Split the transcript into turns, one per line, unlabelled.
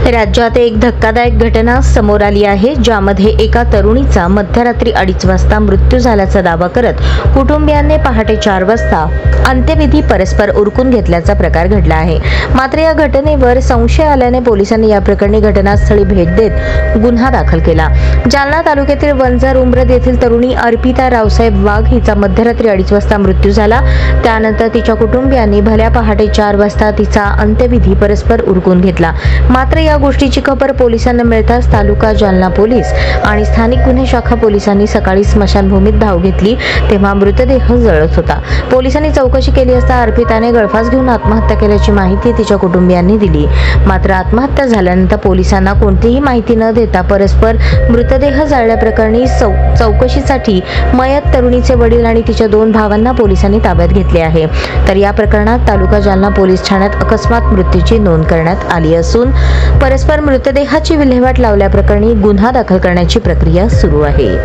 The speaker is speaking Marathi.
राज्यात एक धक्कादायक घटना समोर आली आहे, ज्यामध्ये एका तरुणीचा मध्यरात्री 2:30 वाजता मृत्यू झाल्याचा दावा करत कुटुंबियांनी पहाटे 4 वाजता अंत्यविधी परस्पर उरकून घेतल्याचा प्रकार घडला आहे। मात्र या घटनेवर संशय आल्याने पोलिसांनी या प्रकरणी घटनास्थळी भेट देत गुन्हा दाखल केला। जालना तालुक्यातील वंजर उमरद येथील तरुणी अर्पिता रावसाहेब वाघ हिचा मध्यरात्री 2:30 वाजता मृत्यू झाला। त्यानंतर तिच्या कुटुंबियांनी भल्या पहाटे 4 वाजता तिचा अंत्यविधी परस्पर उरकून घेतला। मात्र या गोष्टीची खबर पोलिसांना मिळताच तालुका जालना पोलीस आणि स्थानिक गुन्हे शाखा पोलिसांनी सकाळी स्मशानभूमीत धाव घेतली, तेव्हा मृतदेह जळत होता। पोलिसांनी चौकशी केली असता अर्पिताने गळफास घेऊन आत्महत्या केल्याची माहिती तिच्या कुटुंबियांनी दिली। मात्र आत्महत्या झाल्यानंतर पोलिसांना कोणतीही माहिती न देता परस्पर मृतदेह जाळल्याप्रकरणी चौकशीसाठी मयत तरुणीचे वडील आणि तिच्या 2 भावांना पोलिसांनी ताब्यात घेतले आहे। तर या प्रकरणात तालुका जालना पोलीस ठाण्यात अकस्मात मृत्यूची नोंद करण्यात आली असून परस्पर मृतदेहाची विल्हेवाट लावल्याप्रकरणी गुन्हा दाखल करण्याची प्रक्रिया सुरू आहे।